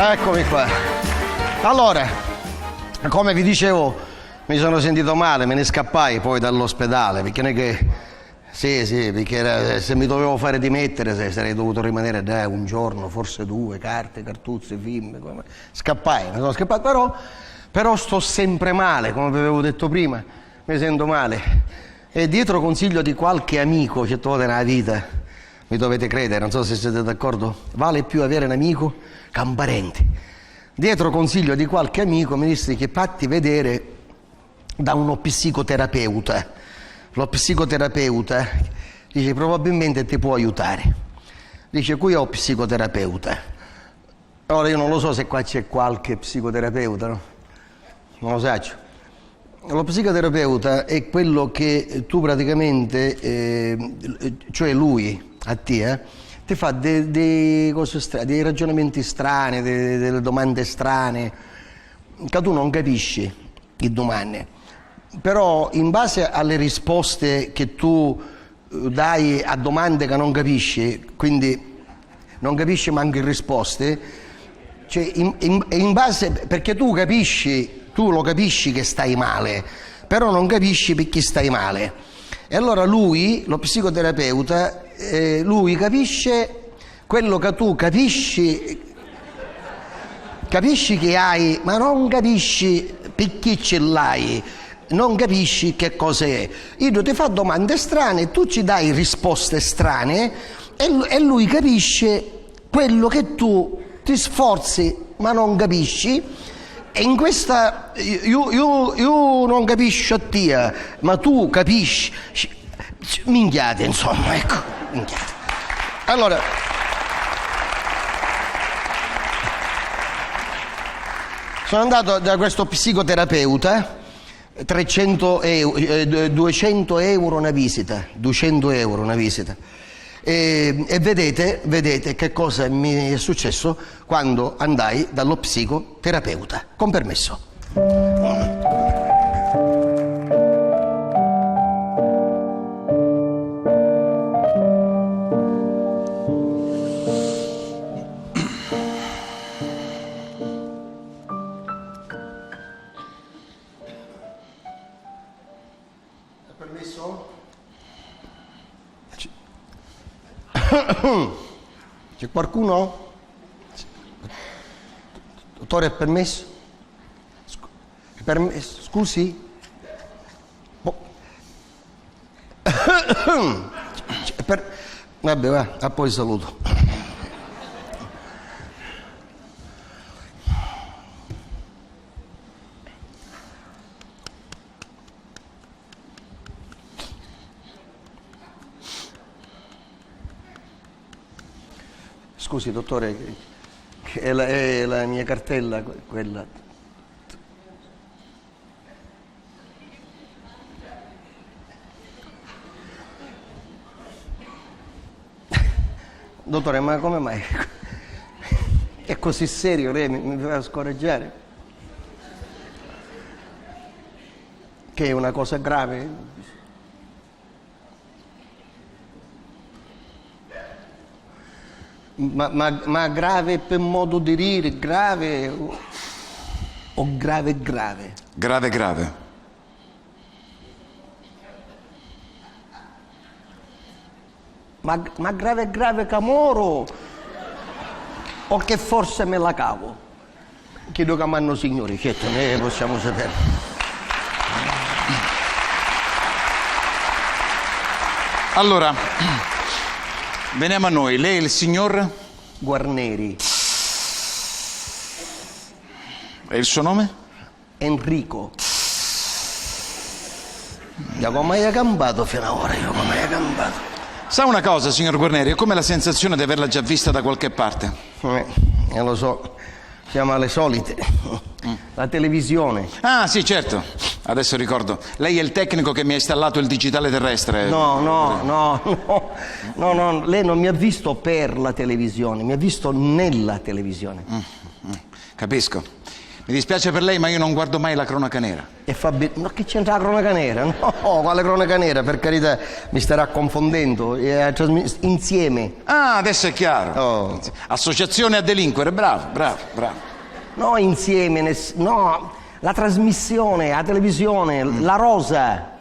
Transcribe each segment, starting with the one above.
Eccomi qua. Allora, come vi dicevo, mi sono sentito male, me ne scappai poi dall'ospedale, perché non è che... Sì, perché se mi dovevo fare dimettere sarei dovuto rimanere un giorno, forse 2, carte, cartuzze, film. Scappai, mi sono scappato, però sto sempre male, come vi avevo detto prima, mi sento male. E dietro consiglio di qualche amico certe volte nella vita, mi dovete credere, non so se siete d'accordo, vale più avere un amico che un parente. Dietro consiglio di qualche amico mi disse che fatti vedere da uno psicoterapeuta. Lo psicoterapeuta dice probabilmente ti può aiutare. Dice qui ho psicoterapeuta. Ora io non lo so se qua c'è qualche psicoterapeuta, no? Non lo so. Lo psicoterapeuta è quello che tu praticamente, cioè lui a te, ti fa dei ragionamenti strani, delle domande strane, che tu non capisci le domande. Però in base alle risposte che tu dai a domande che non capisci, quindi non capisci ma anche risposte, cioè in base, perché tu lo capisci che stai male, però non capisci perché stai male. E allora lui, lo psicoterapeuta, lui capisce quello che tu capisci che hai, ma non capisci perché ce l'hai. Non capisci che cos'è. Io ti fa domande strane, tu ci dai risposte strane e lui capisce quello che tu ti sforzi ma non capisci. E in questa io non capisco a te, ma tu capisci. Minchiate, insomma, ecco, minchiate. Allora, sono andato da questo psicoterapeuta. 200 euro una visita, 200 euro una visita. E vedete che cosa mi è successo quando andai dallo psicoterapeuta. Con permesso. C'è qualcuno? Dottore, è permesso? Scusi? Vabbè, va, a poi saluto. Scusi, dottore, è la mia cartella, quella. Dottore, ma come mai? È così serio, lei mi fa scoraggiare? Che è una cosa grave? Ma grave per modo di dire, grave o grave? Grave. Ma grave camoro o che forse me la cavo? Chiedo che m'hanno signori, certo, ne possiamo sapere. Allora, veniamo a noi. Lei è il signor? Guarneri. E il suo nome? Enrico. Da come hai cambiato fino ad ora, io come hai cambiato? Sa una cosa, signor Guarneri, ho come la sensazione di averla già vista da qualche parte. Lo so, siamo alle solite. La televisione. Ah, sì, certo. Adesso ricordo. Lei è il tecnico che mi ha installato il digitale terrestre. No. Lei non mi ha visto per la televisione, mi ha visto nella televisione. Capisco. Mi dispiace per lei, ma io non guardo mai la cronaca nera. E ma che c'entra la cronaca nera? No, quale cronaca nera? Per carità, mi starà confondendo. Insieme. Ah, adesso è chiaro. Oh. Associazione a delinquere, bravo, bravo, bravo. No, insieme, no, la trasmissione, la televisione, la rosa.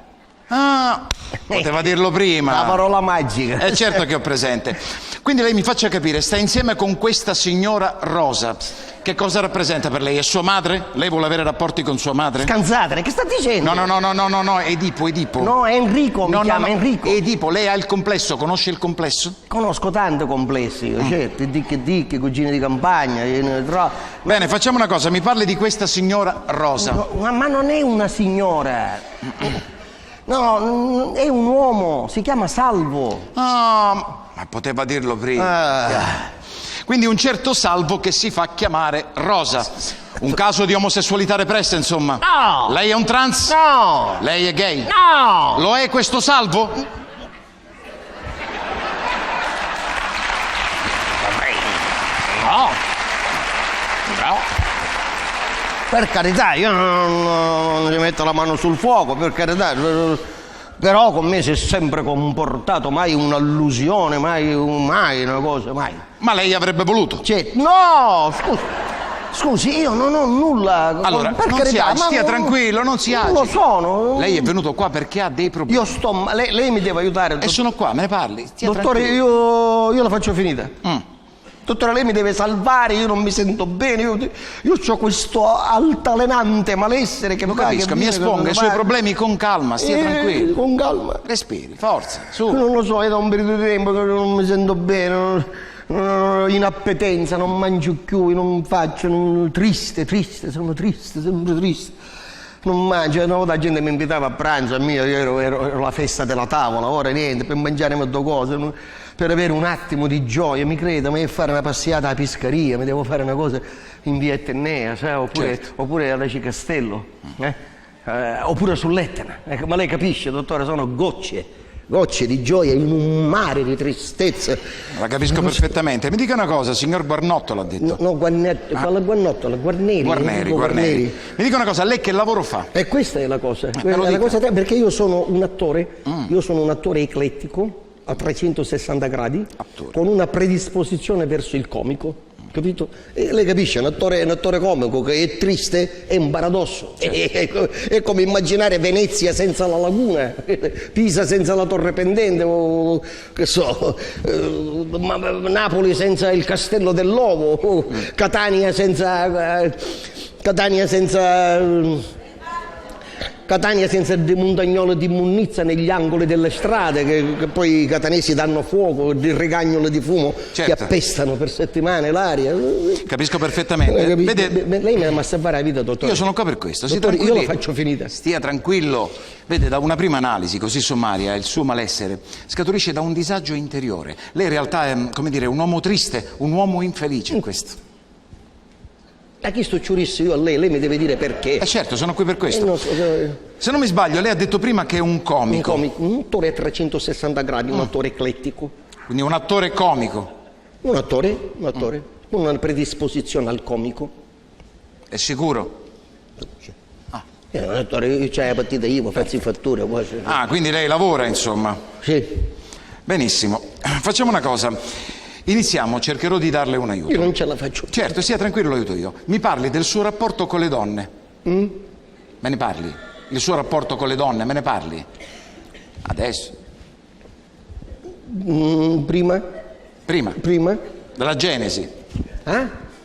Ah, poteva dirlo prima. La parola magica. Certo che ho presente. Quindi lei mi faccia capire, sta insieme con questa signora Rosa. Che cosa rappresenta per lei? È sua madre? Lei vuole avere rapporti con sua madre? Scanzate, che sta dicendo? No, Edipo. No, Enrico, mi chiama Enrico. Edipo, lei ha il complesso, conosce il complesso? Conosco tanti complessi, certo, dicche, cugine di campagna. Bene, facciamo una cosa, mi parli di questa signora Rosa. No, ma non è una signora. No, è un uomo, si chiama Salvo. Ah, ma poteva dirlo prima. Quindi un certo Salvo che si fa chiamare Rosa. Un caso di omosessualità repressa, insomma. No! Lei è un trans? No! Lei è gay? No! Lo è questo Salvo? No! Per carità, io non ci metto la mano sul fuoco, per carità. Però con me si è sempre comportato, mai un'allusione, mai una cosa, mai. Ma lei avrebbe voluto? No, scusi, io non ho nulla. Allora, per non carità, si stia tranquillo, non si agiti. Non lo sono. Lei è venuto qua perché ha dei problemi. Io sto. Lei mi deve aiutare. E sono qua, me ne parli. Stia Dottore, tranquillo. io la faccio finita. Dottore, lei mi deve salvare, io non mi sento bene, io ho questo altalenante malessere che Lo capisco, mi esponga i suoi problemi con calma, stia tranquillo. Con calma. Respiri, forza, su. Non lo so, è da un periodo di tempo che non mi sento bene, inappetenza, non mangio più, non faccio, triste, sono triste, sempre triste. Non mangio, una volta la gente mi invitava a pranzo, io ero la festa della tavola, ora niente, per mangiare molte cose, per avere un attimo di gioia, mi credo, mi devo fare una passeggiata alla Piscaria, mi devo fare una cosa in via Etnea, sai, oppure alla Cicastello, oppure sull'Etna. Ma lei capisce, dottore, sono gocce di gioia in un mare di tristezza. La capisco perfettamente. Mi dica una cosa, signor Guarnotto l'ha detto. No, Guarnotto, Guarneri. Mi dica una cosa, lei che lavoro fa? E questa è la cosa, perché io sono un attore, eclettico, a 360 gradi, con una predisposizione verso il comico, capito? E lei capisce, un attore comico che è triste è un paradosso. Certo. È come immaginare Venezia senza la laguna, Pisa senza la torre pendente, o che so, Napoli senza il castello dell'Ovo, Catania senza il demontagnolo di Munnizza negli angoli delle strade, che poi i catanesi danno fuoco, il regagnolo di fumo, che appestano per settimane l'aria. Capisco perfettamente. Vede, lei mi ha salvato la vita, dottore. Io sono qua per questo. Dottore, io la faccio finita. Stia tranquillo. Vede, da una prima analisi così sommaria, il suo malessere scaturisce da un disagio interiore. Lei in realtà è, come dire, un uomo triste, un uomo infelice in questo. A chi sto ciurisse io a lei mi deve dire perché. Certo, sono qui per questo. Se non mi sbaglio, lei ha detto prima che è un comico. Un attore a 360 gradi, un attore eclettico. Quindi un attore comico. Un attore, con una predisposizione al comico. È sicuro? Un attore, c'è la partita io, faccio fatture. Quindi lei lavora, insomma. Sì. Benissimo. Facciamo una cosa. Iniziamo, cercherò di darle un aiuto. Io non ce la faccio. Certo, stia tranquillo, lo aiuto io. Mi parli del suo rapporto con le donne. Me ne parli? Il suo rapporto con le donne, me ne parli? Adesso? Prima? Dalla Genesi.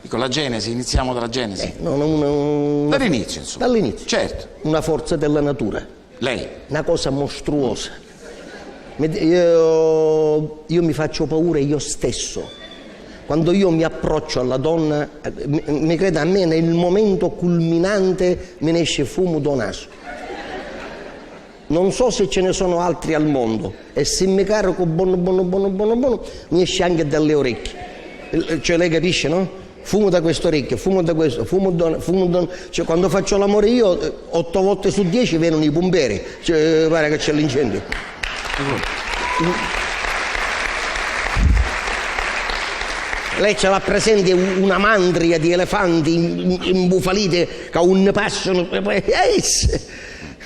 Dico la Genesi, iniziamo dalla Genesi. Dall'inizio, insomma. Dall'inizio. Certo. Una forza della natura. Lei? Una cosa mostruosa. Io mi faccio paura io stesso. Quando io mi approccio alla donna, mi creda, a me nel momento culminante me ne esce fumo da naso. Non so se ce ne sono altri al mondo, e se mi carico buono, mi esce anche dalle orecchie. Cioè lei capisce, no? Fumo da queste orecchie, fumo da questo, cioè quando faccio l'amore io 8 volte su 10 vengono i pompieri, cioè pare che c'è l'incendio. Lei ce l'ha presente una mandria di elefanti imbufaliti che non passano.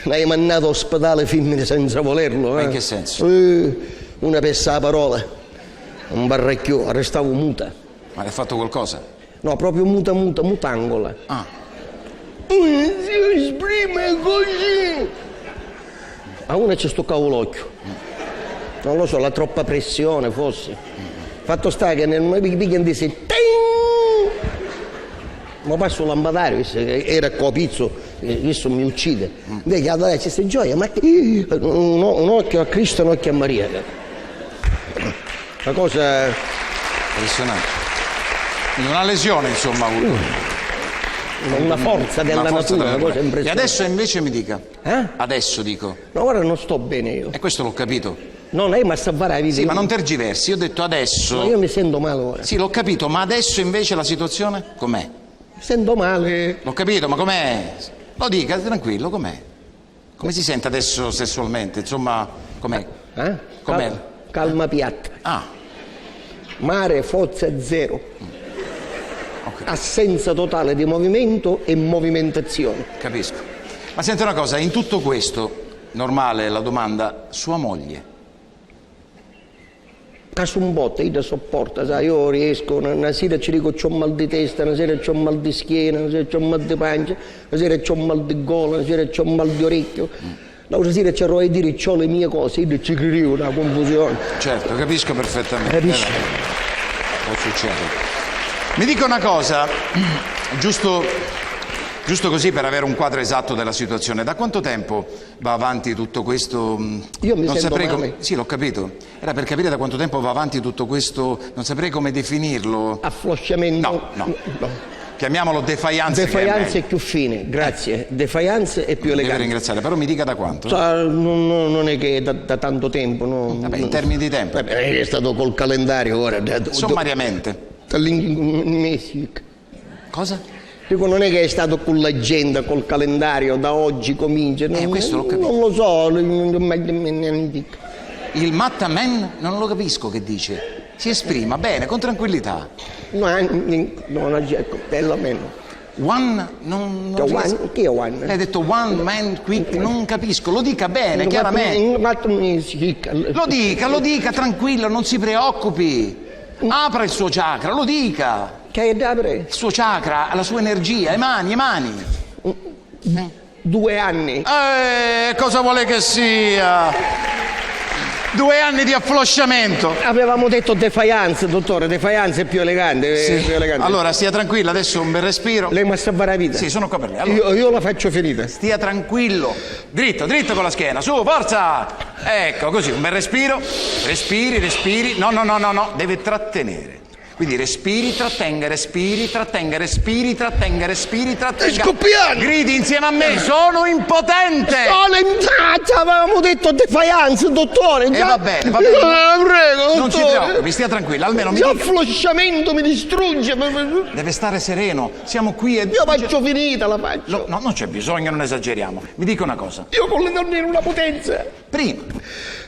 L'hai mandato all'ospedale femmine senza volerlo. Ma in che senso? Una pessa la parola, un barrecchio, restavo muta. Ma hai fatto qualcosa? No, proprio mutangola. Ah. Si esprime così. A una ci stoccavo l'occhio. Non lo so, la troppa pressione forse. Fatto sta che nel weekend disse ma passo un lampadario, era copizzo, questo mi uccide. Invece allora c'è questa gioia, ma un occhio a Cristo e un occhio a Maria. La cosa impressionante. Quindi una lesione, insomma, ha avuto. Una forza della natura, una cosa impressionante. E adesso invece mi dica. Eh? Adesso dico. No, ora non sto bene io. E questo l'ho capito. No, lei mi sta a fare la vita. Sì, ma non tergiversi, io ho detto adesso. Ma io mi sento male ora. Sì, l'ho capito, ma adesso invece la situazione com'è? Mi sento male. L'ho capito, ma com'è? Lo dica, tranquillo, com'è? Come si sente adesso sessualmente? Insomma, com'è? Com'è? Calma piatta. Ah. Mare, forza zero. Okay. Assenza totale di movimento e movimentazione. Capisco. Ma senti una cosa, in tutto questo, normale la domanda, sua moglie? Caso un botte, io ti sopporto, sai, io riesco, una sera ci dico c'ho mal di testa, una sera c'ho mal di schiena, una sera c'ho mal di pancia, una sera c'ho mal di gola, una sera c'ho mal di orecchio. L'altra sera c'ero a dire c'ho le mie cose, io ci credevo, una confusione. Certo, capisco perfettamente. Capisci? Può succedere. Mi dica una cosa, giusto così per avere un quadro esatto della situazione. Da quanto tempo va avanti tutto questo? Io mi non sento saprei male. Sì, l'ho capito. Era per capire da quanto tempo va avanti tutto questo, non saprei come definirlo. Afflosciamento. No. Chiamiamolo defiance. Defiance è più fine, grazie. Defiance è più Deve elegante. ringraziare, però mi dica da quanto. Non è che da tanto tempo, no. Vabbè, in termini di tempo. È stato col calendario ora. Sommariamente. Mesi. Cosa? Dico, non è che è stato con l'agenda, col calendario, da oggi comincia. Questo l'ho capito. Non lo so. Il Mattamen non lo capisco che dice. Si esprima bene, con tranquillità. Non bella meno. One, non riesco. Chi è one? Lei ha detto one man quick, non capisco. Lo dica bene, chiaramente. Lo dica, tranquillo, non si preoccupi. Apra il suo chakra, lo dica. Che apre? Il suo chakra, la sua energia, le mani. 2 anni. Cosa vuole che sia? 2 anni di afflosciamento. Avevamo detto defiance, dottore, defiance è più elegante. Sì. Più elegante. Allora, stia tranquilla, adesso un bel respiro. Lei mi sta a fare la vita? Sì, sono qua per lei. Allora, io la faccio finita. stia tranquillo. Dritto con la schiena. Su, forza! Ecco, così, un bel respiro. Respiri. No. Deve trattenere. Quindi respiri, trattenga. È scoppiando! Gridi insieme a me, sono impotente! Avevamo detto defiance, dottore. Va bene. Prego, Non si preoccupi, stia tranquilla, almeno mi dica. L'afflosciamento mi distrugge. Deve stare sereno, siamo qui e... Io faccio finita, la faccio. No, non c'è bisogno, non esageriamo. Mi dica una cosa. Io con le donne in una potenza. Prima,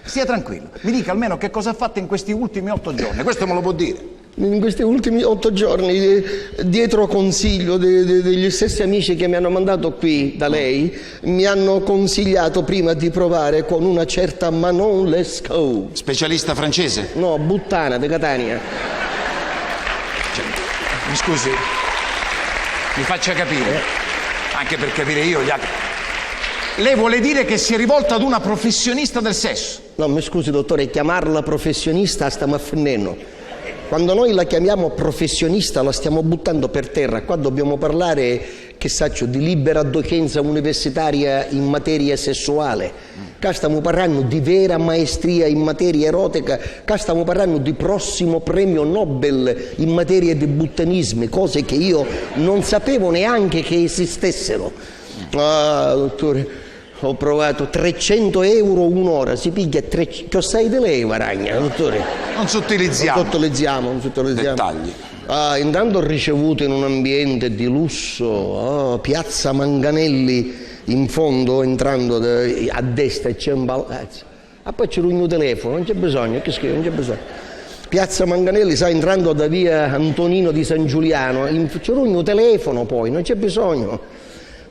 stia tranquillo. Mi dica almeno che cosa ha fatto in questi ultimi 8 giorni. Questo me lo può dire. In questi ultimi 8 giorni, dietro consiglio degli stessi amici che mi hanno mandato qui da lei, mi hanno consigliato prima di provare con una certa Manon Lescaut. Specialista francese? No, Buttana di Catania. Mi scusi, mi faccia capire, anche per capire io gli altri. Lei vuole dire che si è rivolta ad una professionista del sesso? No, mi scusi dottore, chiamarla professionista stiamo affannendo. Quando noi la chiamiamo professionista la stiamo buttando per terra. Qua dobbiamo parlare, che saccio, di libera docenza universitaria in materia sessuale. Qua stiamo parlando di vera maestria in materia erotica. Qua stiamo parlando di prossimo premio Nobel in materia di buttanismi, cose che io non sapevo neanche che esistessero. Ah, dottore, ho provato 300 euro un'ora, si piglia 300. Che sai di lei, Varagna, dottore? Non sottilizziamo. Non sottilizziamo. Dettagli. Intanto ho ricevuto in un ambiente di lusso, piazza Manganelli, in fondo, entrando a destra c'è un palazzo. Poi c'è il mio telefono, non c'è bisogno, che schifo, non c'è bisogno. Piazza Manganelli, sai, entrando da via Antonino di San Giuliano, c'era un telefono, poi non c'è bisogno.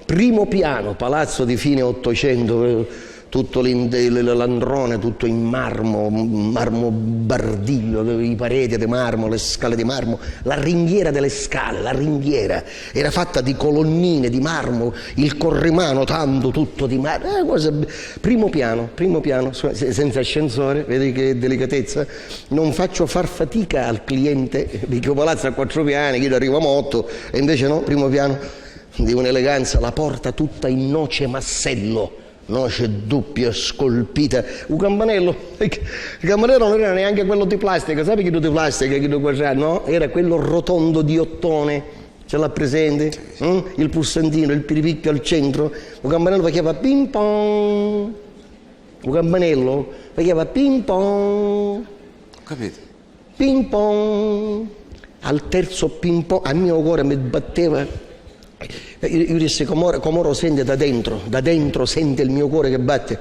Primo piano, palazzo di fine 800, tutto l'androne, tutto in marmo Bardiglio, i pareti di marmo, le scale di marmo, la ringhiera delle scale, la ringhiera era fatta di colonnine di marmo, il corrimano tanto tutto di marmo, primo piano, senza ascensore, vedi che delicatezza, non faccio far fatica al cliente, perché il palazzo ha 4 piani, io arrivo a 8, e invece no, primo piano, di un'eleganza, la porta tutta in noce massello, noce doppia scolpita, un campanello, il campanello non era neanche quello di plastica, sai che di plastica, che di quadrato, no? Era quello rotondo di ottone, ce l'ha presente? Il pulsantino, il piripicchio al centro, un campanello faceva ping pong, un campanello faceva ping pong, capito? Ping pong, al terzo ping pong, al mio cuore mi batteva. Io dissi, Comoro sente da dentro sente il mio cuore che batte.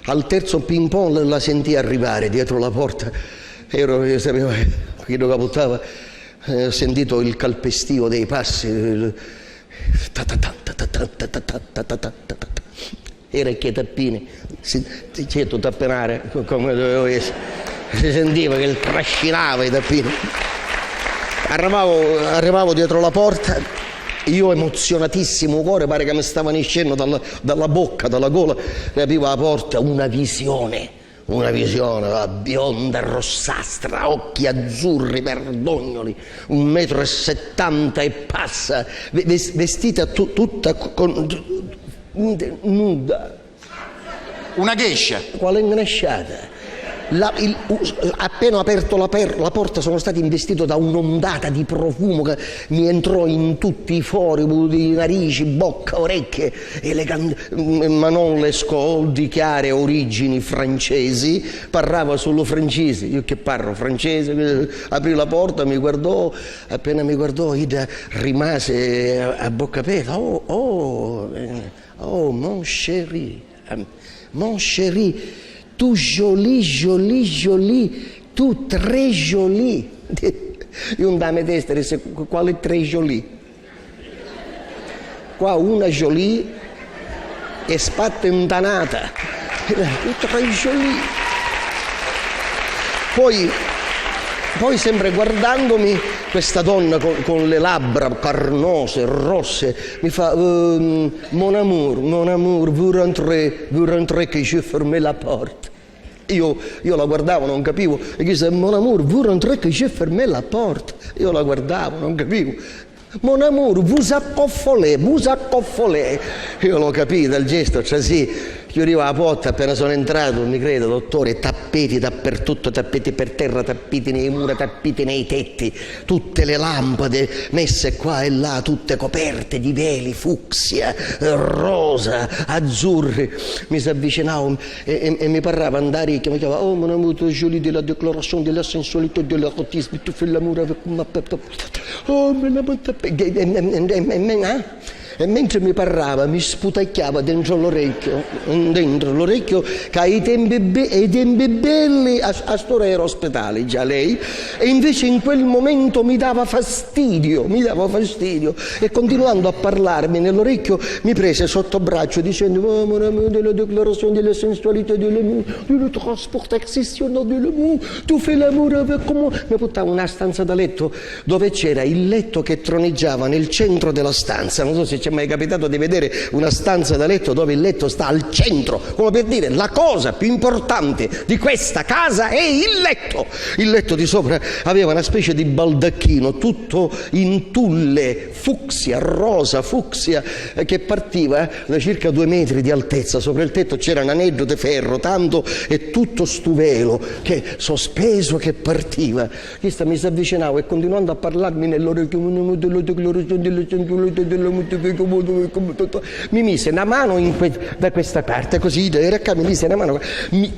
Al terzo ping pong la sentì arrivare dietro la porta. Io sapevo che lo capottava, ho sentito il calpestio dei passi. Era che tappini, certo tappenare come dovevo essere. Si sentiva che trascinava i tappini. Arrivavo dietro la porta. Io emozionatissimo, cuore pare che mi stavano uscendo dalla bocca, dalla gola, e aprivo la porta, una visione, la bionda rossastra, occhi azzurri, verdognoli, 1,70 m e passa, vestita tutta nuda. Una geisha. Quale ingresciata? Appena ho aperto la porta sono stato investito da un'ondata di profumo che mi entrò in tutti i fori, di narici, bocca, orecchie, Manon Lescaut di chiare origini francesi, parlava solo francese, io che parlo francese, aprì la porta, mi guardò, appena mi guardò Ida rimase a bocca aperta, oh mon chéri, tu jolie, tu très jolie. Io un dame destra disse, quale très jolie? Qua una jolie è spattentanata. Très jolie. Poi sempre guardandomi, questa donna con le labbra carnose, rosse, mi fa mon amour, vous rentrez che je ferme la porte. Io la guardavo, non capivo, e disse mon amour, vous rentrez che je ferme la porte. Io la guardavo, non capivo. Mon amour, vous accoffolez. Io l'ho capito dal gesto, cioè sì. Chiudevo la porta, appena sono entrato, mi crede, dottore, tappeti dappertutto, tappeti per terra, tappeti nei mura, tappeti nei tetti, tutte le lampade messe qua e là, tutte coperte di veli, fucsia, rosa, azzurri. Mi si avvicinavo e mi parlava andare, che mi chiamava, oh mon amour, jolie de la déclaration de la sensualité de l'érotisme, tu fais l'amour avec ma pep. Oh, e mentre mi parlava mi sputacchiava dentro l'orecchio che ai tempi belli a storia era ospedale già lei, e invece in quel momento mi dava fastidio, e continuando a parlarmi nell'orecchio mi prese sotto braccio dicendo oh mon amour de la déclaration de la sensualité de l'amour, de le transport exceptionnel de l'amour, tu fais l'amour avec moi. Mi buttava una stanza da letto dove c'era il letto che troneggiava nel centro della stanza. Non so se ci è mai capitato di vedere una stanza da letto dove il letto sta al centro, come per dire la cosa più importante di questa casa è il letto. Il letto di sopra aveva una specie di baldacchino tutto in tulle rosa fucsia, che partiva da circa 2 metri di altezza. Sopra il tetto c'era un anello di ferro tanto, e tutto stu velo che sospeso che partiva. Questa mi si avvicinava e continuando a parlarmi nell'orecchio mi mise una mano da questa parte, così, mi mise una mano,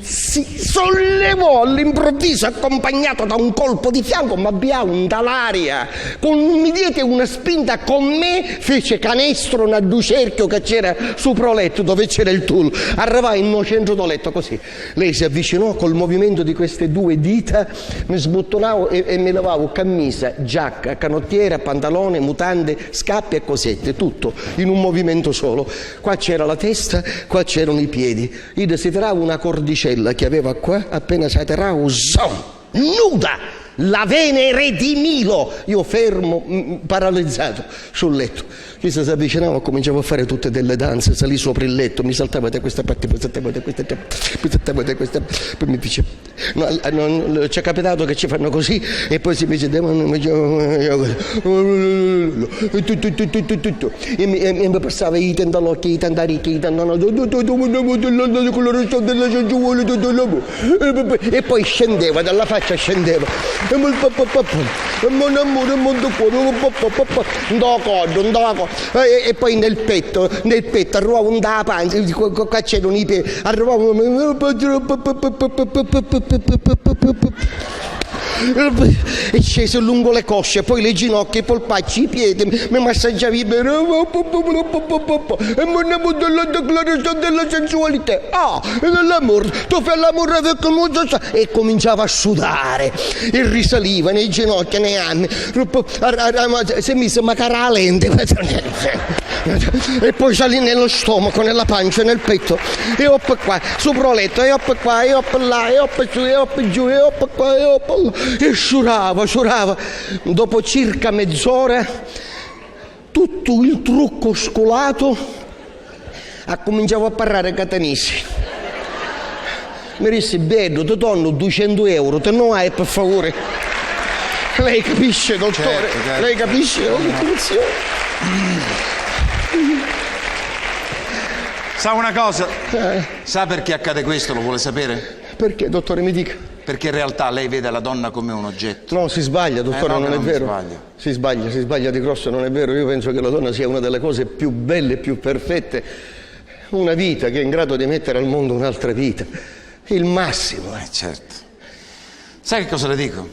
si sollevò all'improvviso, accompagnato da un colpo di fianco, ma bianco dall'aria, mi diede una spinta, con me fece canestro una cerchio che c'era sopra letto dove c'era il tulle. Arrivai in un centro del letto così. Lei si avvicinò col movimento di queste due dita, mi sbottonavo e mi lavavo camisa, giacca, canottiera, pantalone, mutande, scarpe e cosette, tutto in un movimento solo. Qua c'era la testa, qua c'erano i piedi. Io desideravo una cordicella che aveva qua, appena si atterravo, nuda! La Venere di Milo, io fermo, paralizzato sul letto. Chi si avvicinava cominciavo a fare tutte delle danze, salì sopra il letto, mi saltava da questa parte, poi saltava da questa, poi saltava da questa, poi mi dice, ci è capitato che ci fanno così e poi si dice, e mi passava i tendalocchi, i tandarichi, i e poi scendeva, dalla faccia scendeva. E poi nel petto arrivava un da pancia, qua c'erano i piedi, arrivava e sceso lungo le cosce, poi le ginocchia, i polpacci, i piedi, mi massaggiavi bene della sensualità, dell'amore, tu fai l'amore e cominciava a sudare e risaliva nei ginocchi, nei anni, si mise magari la lente e poi salì nello stomaco, nella pancia, nel petto e hop qua, sopra il letto e hop qua e hop là e hop su e hop giù e hop qua e hop là. E sciurava. Dopo circa mezz'ora, tutto il trucco scolato, cominciavo a parlare catanese. Mi disse, bello, ti donno 200 euro, te non hai, per favore. Lei capisce, dottore? Certo. Lei capisce la situazione? Sa una cosa? Sa perché accade questo? Lo vuole sapere? Perché, dottore, mi dica? Perché in realtà lei vede la donna come un oggetto. No, si sbaglia, dottore, non è vero. Si sbaglia di grosso, non è vero. Io penso che la donna sia una delle cose più belle, più perfette. Una vita che è in grado di mettere al mondo un'altra vita. Il massimo. Certo. Sai che cosa le dico?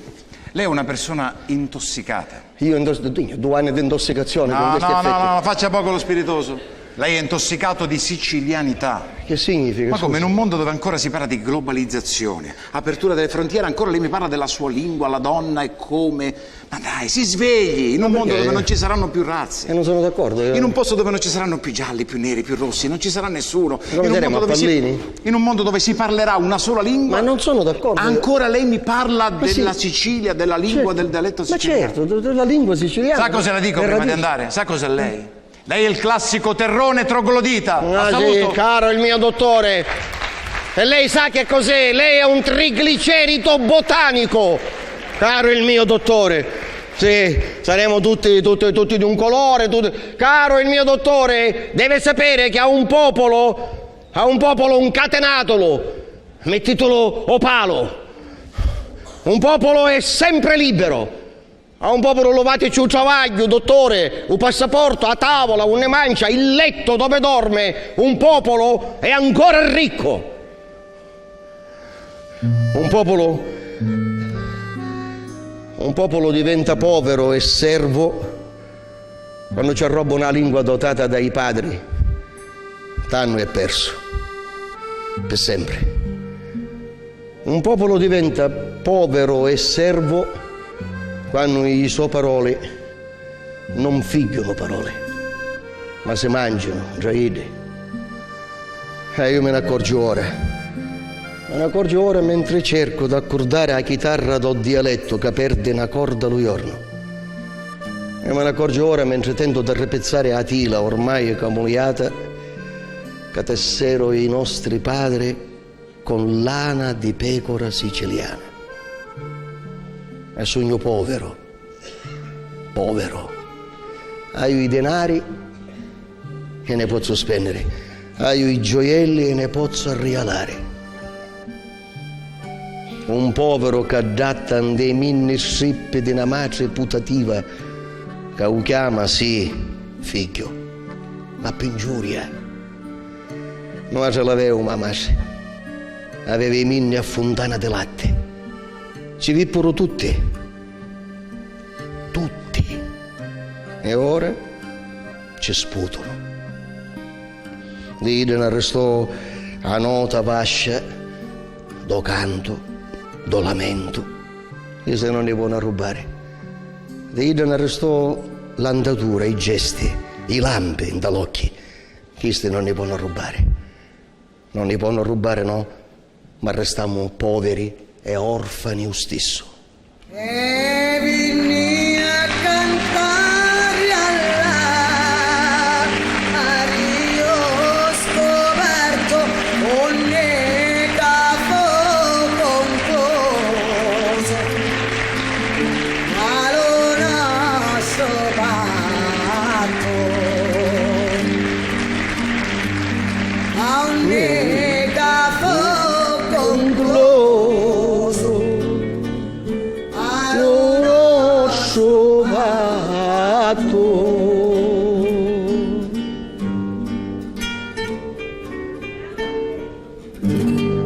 Lei è una persona intossicata. Io 2 anni di intossicazione con questi effetti. No, faccia poco lo spiritoso. Lei è intossicato di sicilianità. Che significa? Ma come, in un mondo dove ancora si parla di globalizzazione, apertura delle frontiere, ancora lei mi parla della sua lingua, la donna e come... Ma dai, si svegli, in un mondo dove non ci saranno più razze. E non sono d'accordo. In un posto dove non ci saranno più gialli, più neri, più rossi, non ci sarà nessuno. In un mondo dove si parlerà una sola lingua. Ma non sono d'accordo. Ancora lei mi parla della Sicilia, della lingua, del dialetto siciliano. Ma certo, della lingua siciliana. Sa cosa le dico prima di andare? Sa cos'è lei? Lei è il classico terrone troglodita. Sì, caro il mio dottore. E lei sa che cos'è? Lei è un triglicerito botanico, caro il mio dottore. Sì, saremo tutti di un colore. Caro il mio dottore, deve sapere che a un popolo incatenatolo, mettitelo opalo. Un popolo è sempre libero. A un popolo lo fate il travaglio, dottore, un passaporto, a tavola, una mancia, il letto dove dorme. Un popolo è ancora ricco. Un popolo diventa povero e servo quando ci arroba una lingua dotata dai padri. T'hanno è perso. Per sempre. Un popolo diventa povero e servo quando i suoi parole non figliono parole, ma si mangiano, giaide. Io me ne accorgo ora mentre cerco di accordare la chitarra del dialetto che perde una corda lo giorno. E me ne accorgo ora mentre tento di ripezzare la tila ormai camuliata che tessero i nostri padri con lana di pecora siciliana. E sogno povero. Hai i denari che ne posso spendere, hai i gioielli e ne posso rialare. Un povero che adatta dei mini strip di una madre putativa che lo chiama, sì, figlio, ma per ingiuria. Noi ce l'avevamo, mamma. Aveva i minni a fontana di latte. Ci vippero tutti. Tutti. E ora ci sputano. Lì ne arrestò a nota vascia, do canto, do lamento, e se non ne può rubare. Lì ne arrestò l'andatura, i gesti, i lampi dall'occhi. Questi non ne possono rubare. Non ne possono rubare, no? Ma restiamo poveri e orfani lo stesso. E vinni a cantare all'aria, io ho scoperto un capo confuso, ma lo nostro parto a un capo concluso.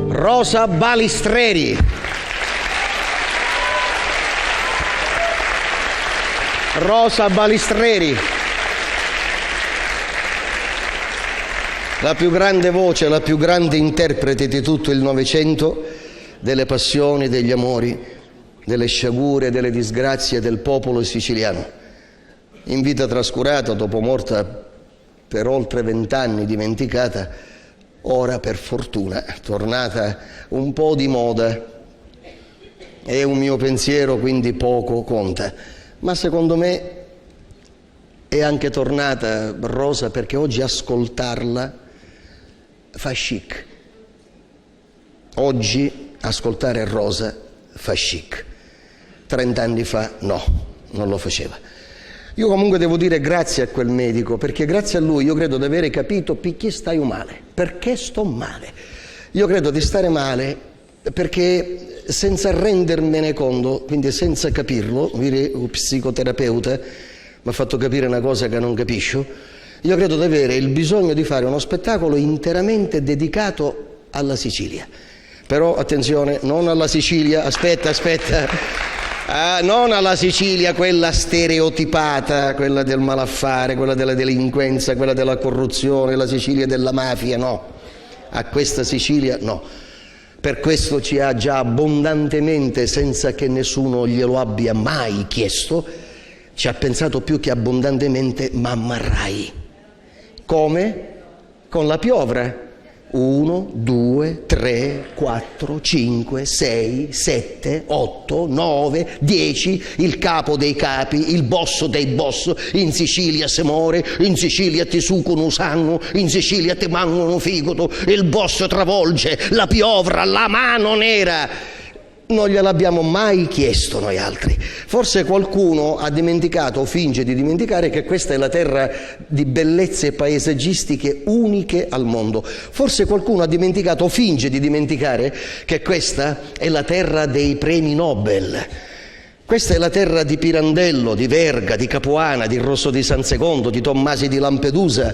Rosa Balistreri. Rosa Balistreri. La più grande voce, la più grande interprete di tutto il Novecento, delle passioni, degli amori, delle sciagure, delle disgrazie del popolo siciliano. In vita trascurata, dopo morta per oltre 20 anni, dimenticata, ora per fortuna tornata un po' di moda. È un mio pensiero, quindi poco conta. Ma secondo me è anche tornata Rosa perché oggi ascoltarla fa chic. Oggi ascoltare Rosa fa chic. 30 anni fa no, non lo faceva. Io comunque devo dire grazie a quel medico, perché grazie a lui io credo di avere capito perché stai male, perché sto male. Io credo di stare male perché senza rendermene conto, quindi senza capirlo, un psicoterapeuta mi ha fatto capire una cosa che non capisco, io credo di avere il bisogno di fare uno spettacolo interamente dedicato alla Sicilia. Però attenzione, non alla Sicilia, aspetta. Non alla Sicilia, quella stereotipata, quella del malaffare, quella della delinquenza, quella della corruzione, la Sicilia della mafia, no. A questa Sicilia no. Per questo ci ha già abbondantemente, senza che nessuno glielo abbia mai chiesto, ci ha pensato più che abbondantemente Mamma Rai. Come? Con la piovra. 1, 2, 3, 4, 5, 6, 7, 8, 9, 10, il capo dei capi, il boss dei boss. In Sicilia si muore, in Sicilia ti succono sangue, in Sicilia ti mangiano figoto, il boss travolge, la piovra, la mano nera. Non gliel'abbiamo mai chiesto noi altri. Forse qualcuno ha dimenticato o finge di dimenticare che questa è la terra di bellezze paesaggistiche uniche al mondo. Forse qualcuno ha dimenticato o finge di dimenticare che questa è la terra dei premi Nobel. Questa è la terra di Pirandello, di Verga, di Capuana, di Rosso di San Secondo, di Tommasi di Lampedusa.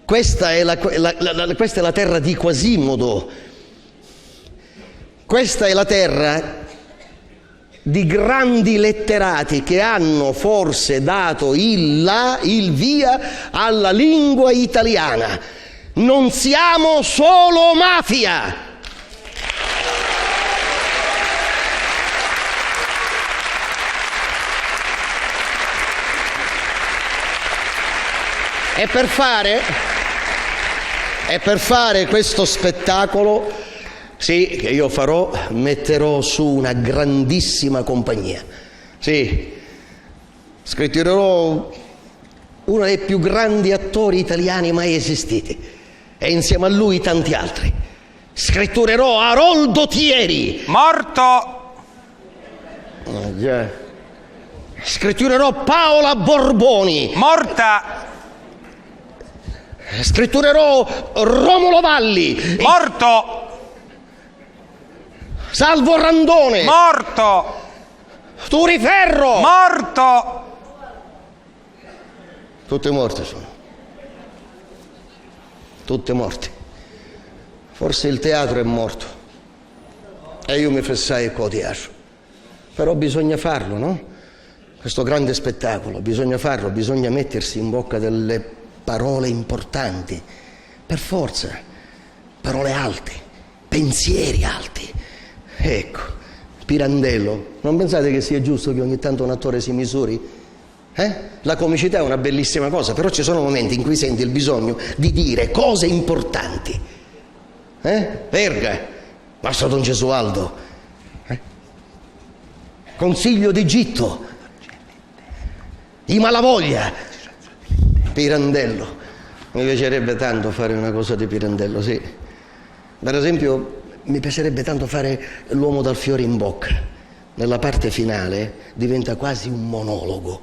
Questa è la terra di Quasimodo. Questa è la terra di grandi letterati che hanno forse dato il via alla lingua italiana. Non siamo solo mafia. E per fare questo spettacolo, sì, che io farò, metterò su una grandissima compagnia. Sì, scritturerò uno dei più grandi attori italiani mai esistiti e insieme a lui tanti altri. Scritturerò Aroldo Thieri. Morto! Già. Scritturerò Paola Borboni. Morta! Scritturerò Romolo Valli. Morto! Salvo Randone. Morto! Turiferro. Morto! Tutti morti sono. tutte morte. Forse il teatro è morto e io mi fessai con teatro. Però bisogna farlo, no? Questo grande spettacolo, bisogna farlo, bisogna mettersi in bocca delle parole importanti, per forza, parole alte, pensieri alti. Ecco, Pirandello, non pensate che sia giusto che ogni tanto un attore si misuri? La comicità è una bellissima cosa, però ci sono momenti in cui senti il bisogno di dire cose importanti. Verga, Mastro Don Gesualdo, Consiglio d'Egitto, I Malavoglia, Pirandello. Mi piacerebbe tanto fare una cosa di Pirandello, sì. Per esempio, mi piacerebbe tanto fare L'uomo dal fiore in bocca. Nella parte finale diventa quasi un monologo.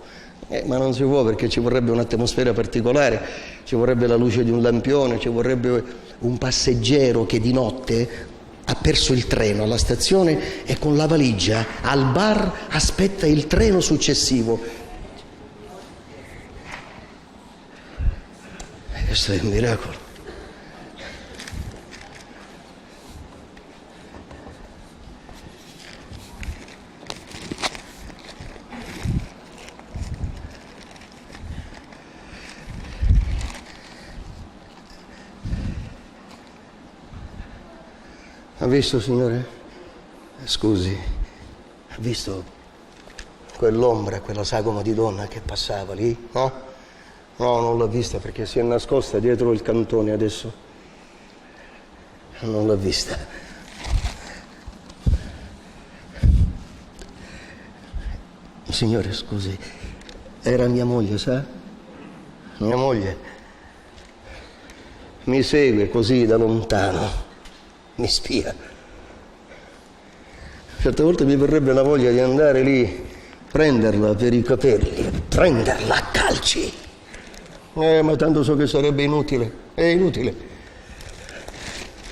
Ma non si può, perché ci vorrebbe un'atmosfera particolare, ci vorrebbe la luce di un lampione, ci vorrebbe un passeggero che di notte ha perso il treno alla stazione e con la valigia al bar aspetta il treno successivo. Questo è un miracolo. Ha visto, signore? Scusi, ha visto quell'ombra, quella sagoma di donna che passava lì? No? No, non l'ha vista perché si è nascosta dietro il cantone adesso. Non l'ha vista. Signore, scusi, era mia moglie, sa? Mia moglie mi segue così da lontano. Mi spia. Certe volte mi verrebbe la voglia di andare lì, prenderla per i capelli, prenderla a calci. Ma tanto so che sarebbe inutile. È inutile.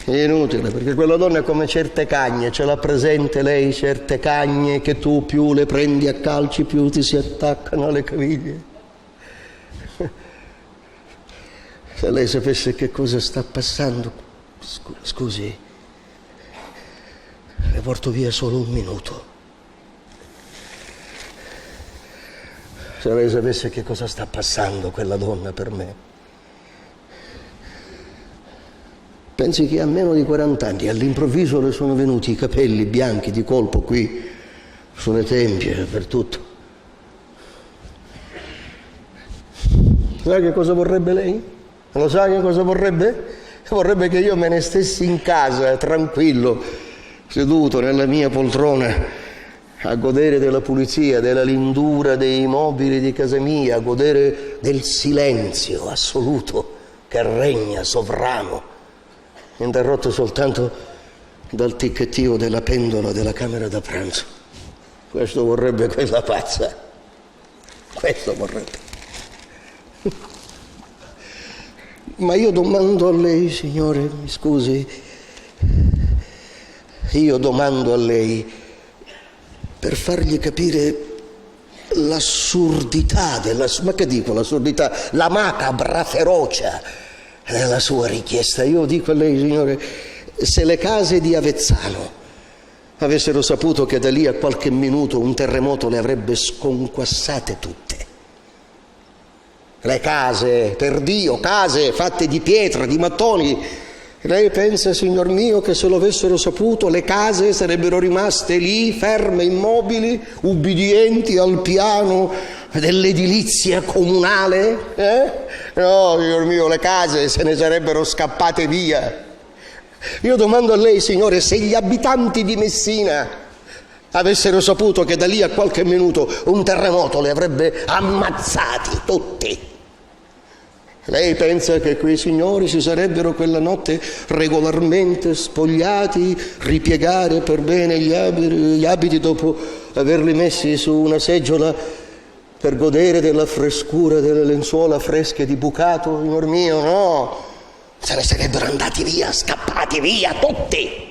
È inutile, perché quella donna è come certe cagne, ce l'ha presente lei, certe cagne che tu più le prendi a calci, più ti si attaccano alle caviglie. Se lei sapesse che cosa sta passando, scusi. Le porto via solo un minuto. Se lei sapesse che cosa sta passando quella donna per me. Pensi che a meno di 40 anni all'improvviso le sono venuti i capelli bianchi di colpo qui, sulle tempie, dappertutto. Sa che cosa vorrebbe lei? Lo sa che cosa vorrebbe? Vorrebbe che io me ne stessi in casa, tranquillo, seduto nella mia poltrona, a godere della pulizia, della lindura dei mobili di casa mia, a godere del silenzio assoluto che regna sovrano, interrotto soltanto dal ticchettio della pendola della camera da pranzo. Questo vorrebbe quella pazza. Questo vorrebbe. Ma io domando a lei, signore, mi scusi, io domando a lei per fargli capire l'assurdità ma che dico l'assurdità? La macabra ferocia della sua richiesta. Io dico a lei, signore, se le case di Avezzano avessero saputo che da lì a qualche minuto un terremoto le avrebbe sconquassate tutte. Le case, per Dio, case fatte di pietra, di mattoni. Lei pensa, signor mio, che se lo avessero saputo le case sarebbero rimaste lì, ferme, immobili, ubbidienti al piano dell'edilizia comunale? No, signor mio, le case se ne sarebbero scappate via. Io domando a lei, signore, se gli abitanti di Messina avessero saputo che da lì a qualche minuto un terremoto li avrebbe ammazzati tutti. Lei pensa che quei signori si sarebbero quella notte regolarmente spogliati, ripiegare per bene gli abiti dopo averli messi su una seggiola per godere della frescura delle lenzuola fresche di bucato, signor mio? No, se ne sarebbero andati via, scappati via tutti.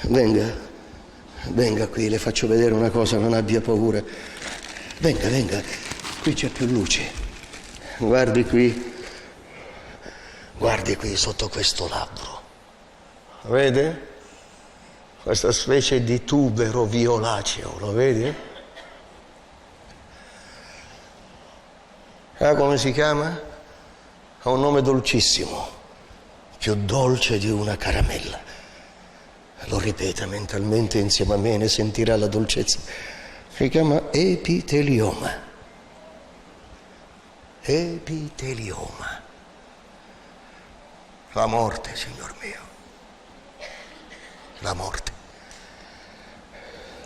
Venga qui, le faccio vedere una cosa, non abbia paura. Venga. Qui c'è più luce. Guardi qui sotto questo labbro. Vede? Questa specie di tubero violaceo, lo vedi? Come si chiama? Ha un nome dolcissimo, più dolce di una caramella. Lo ripeta mentalmente insieme a me, ne sentirà la dolcezza. Si chiama epitelioma. Epitelioma. La morte, signor mio. La morte.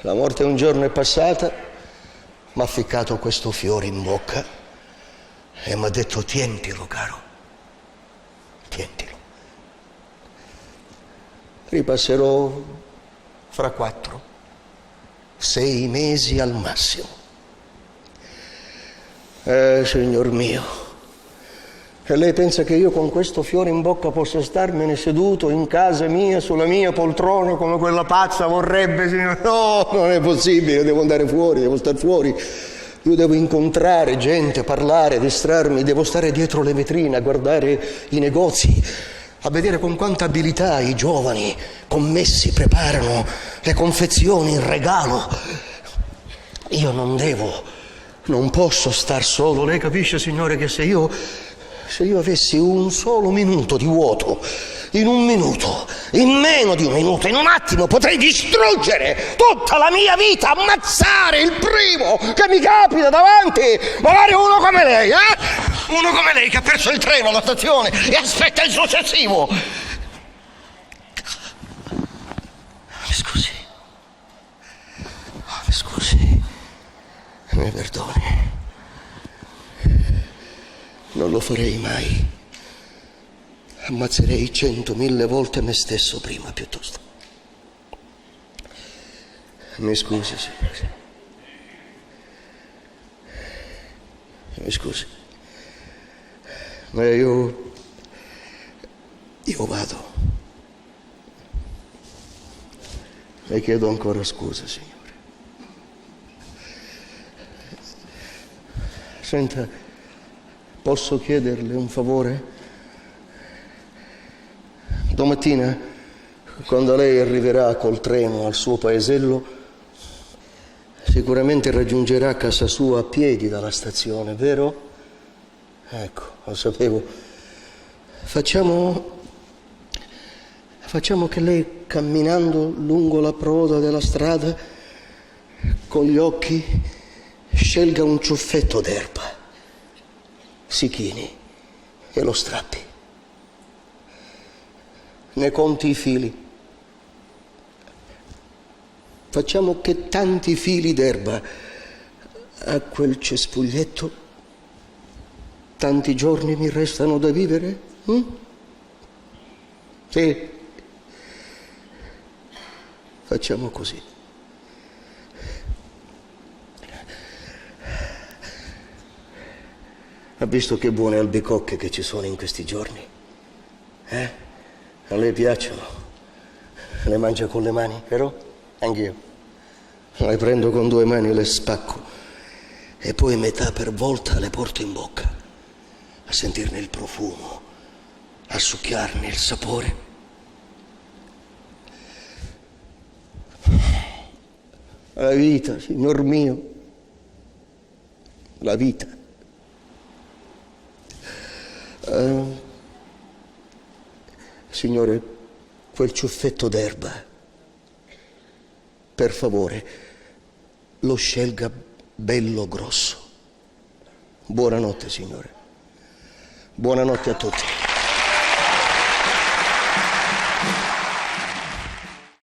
La morte un giorno è passata, mi ha ficcato questo fiore in bocca e mi ha detto: tientilo, caro, tientilo. Ripasserò fra 4-6 mesi al massimo. Signor mio, e lei pensa che io con questo fiore in bocca possa starmene seduto in casa mia, sulla mia poltrona, come quella pazza vorrebbe, signor? No, non è possibile, devo andare fuori, devo star fuori. Io devo incontrare gente, parlare, distrarmi, devo stare dietro le vetrine a guardare i negozi, a vedere con quanta abilità i giovani commessi preparano le confezioni in regalo. Io non posso star solo. Lei capisce, signore, che se io avessi un solo minuto di vuoto, in un minuto, in meno di un minuto, in un attimo, potrei distruggere tutta la mia vita, ammazzare il primo che mi capita davanti, magari uno come lei, Uno come lei che ha perso il treno alla stazione e aspetta il successivo. Mi scusi, mi perdoni. Non lo farei mai. Ammazzerei 100.000 volte me stesso prima, piuttosto. Mi scusi, signore. Mi scusi. Ma io vado. Le chiedo ancora scusa, signore. Senta, posso chiederle un favore? Domattina, quando lei arriverà col treno al suo paesello, sicuramente raggiungerà casa sua a piedi dalla stazione, vero? Ecco, lo sapevo. Facciamo che lei, camminando lungo la proda della strada, con gli occhi, scelga un ciuffetto d'erba, si chini e lo strappi. Ne conti i fili. Facciamo che tanti fili d'erba a quel cespuglietto, tanti giorni mi restano da vivere? Sì. Facciamo così. Ha visto che buone albicocche che ci sono in questi giorni? A lei piacciono? Le mangia con le mani, vero? Anch'io. Le prendo con 2 mani e le spacco. E poi metà per volta le porto in bocca. A sentirne il profumo. A succhiarne il sapore. La vita, signor mio. La vita. Signore, quel ciuffetto d'erba, per favore, lo scelga bello grosso. Buonanotte, signore. Buonanotte a tutti.